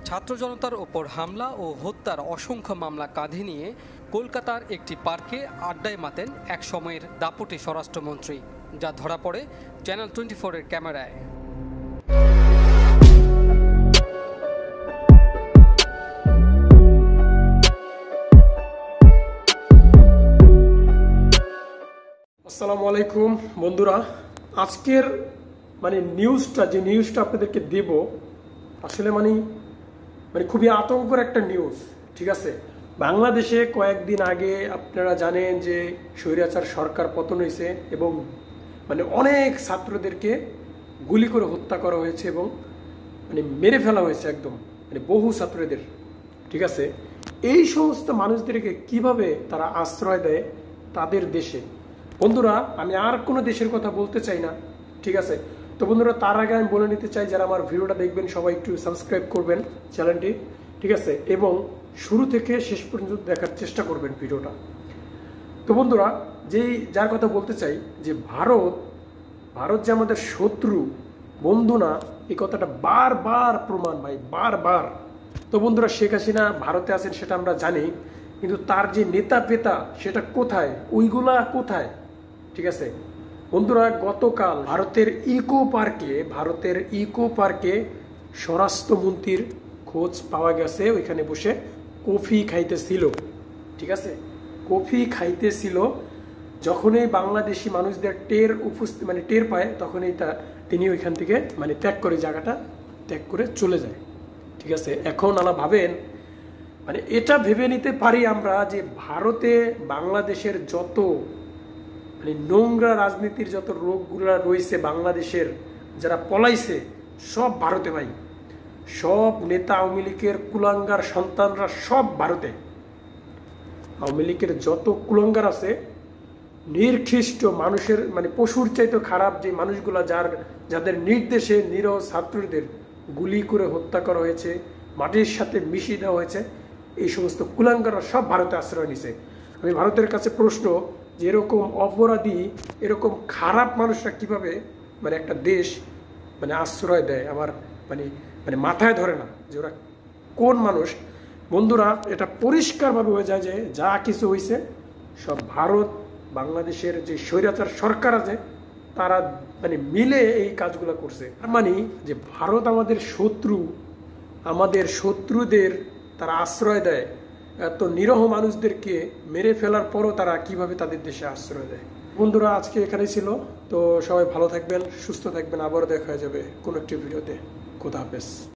ছাত্র জনতার ওপর হামলা ও হত্যার অসংখ্য মামলা কাঁধে নিয়ে কলকাতার একটি পার্কে আড্ডায় মাতেন এক সময়ের দাপুটে স্বরাষ্ট্রমন্ত্রী, যা ধরা পড়ে চ্যানেল 24-এর ক্যামেরায়। আসসালামু আলাইকুম বন্ধুরা, আজকের নিউজটা আপনাদেরকে দেব আসলে খুবই আতঙ্কের একটা নিউজ। ঠিক আছে, বাংলাদেশে কয়েকদিন আগে আপনারা জানেন যে স্বৈরাচার সরকার পতন হয়েছে এবং অনেক ছাত্রদেরকে গুলি করে হত্যা করা হয়েছে এবং মেরে ফেলা হয়েছে একদম বহু ছাত্রদের। ঠিক আছে, এই সমস্ত মানুষদেরকে কিভাবে তারা আশ্রয় দেয় তাদের দেশে। বন্ধুরা, আমি আর কোনো দেশের কথা বলতে চাই না। ঠিক আছে, তো বন্ধুরা, তার আগে আমি বলে নিতে চাই যারা আমার ভিডিওটা দেখবেন সবাই একটু সাবস্ক্রাইব করবেন চ্যানেলটি। ঠিক আছে, এবং শুরু থেকে শেষ পর্যন্ত দেখার চেষ্টা করবেন ভিডিওটা। তো বন্ধুরা, যার কথা বলতে চাই যে ভারত যে আমাদের শত্রু, বন্ধু না, এই কথাটা বারবার প্রমাণ, বারবার। তো বন্ধুরা, শেখ হাসিনা ভারতে আছেন সেটা আমরা জানি, কিন্তু তার যে নেতা পেতা সেটা কোথায়, ওইগুলা কোথায়? ঠিক আছে বন্ধুরা, গতকাল ভারতের ইকো পার্কে স্বরাষ্ট্রমন্ত্রীর খোঁজ পাওয়া গেছে, ওইখানে বসে কফি খাইতেছিল। ঠিক আছে, কফি খাইতেছিল। যখনই বাংলাদেশি মানুষদের টের পায় তখনই তিনি ওইখান থেকে জায়গাটা ত্যাগ করে চলে যায়। ঠিক আছে, এখন আলা ভাবেন, এটা ভেবে নিতে পারি আমরা যে ভারতে বাংলাদেশের যত নোংরা রাজনীতির যত রোগগুলা রয়েছে, বাংলাদেশের যারা পলাইছে সব ভারতে ভাই। সব নেতা আওয়ামী লীগের কুলাঙ্গার সন্তানরা সব ভারতে। আওয়ামী লীগের যত কুলাঙ্গার আছে, নির্খিষ্ট মানুষের পশুর চাইতে খারাপ যে মানুষগুলা, যাদের নির্দেশে নিরহ ছাত্রদের গুলি করে হত্যা করা হয়েছে, মাটির সাথে মিশিয়ে দেওয়া হয়েছে, এই সমস্ত কুলাঙ্গাররা সব ভারতে আশ্রয় নিছে। আমি ভারতের কাছে প্রশ্ন, যে এরকম অপরাধী, এরকম খারাপ মানুষরা কিভাবে একটা দেশ আশ্রয় দেয়? আমার মাথায় ধরে না যে ওরা কোন মানুষ। বন্ধুরা, এটা পরিষ্কারভাবে হয়ে যায় যে যা কিছু হয়েছে সব ভারত, বাংলাদেশের যে স্বৈরাচার সরকার আছে তারা মিলে এই কাজগুলো করছে। যে ভারত আমাদের শত্রু, আমাদের শত্রুদের তারা আশ্রয় দেয়, এত নিরহ মানুষদেরকে মেরে ফেলার পরও তারা কিভাবে তাদের দেশে আশ্রয় দেয়। বন্ধুরা, আজকে এখানেই ছিল। তো সবাই ভালো থাকবেন, সুস্থ থাকবেন, আবারও দেখা যাবে কোনো একটি ভিডিওতে। খোদা হাফেজ।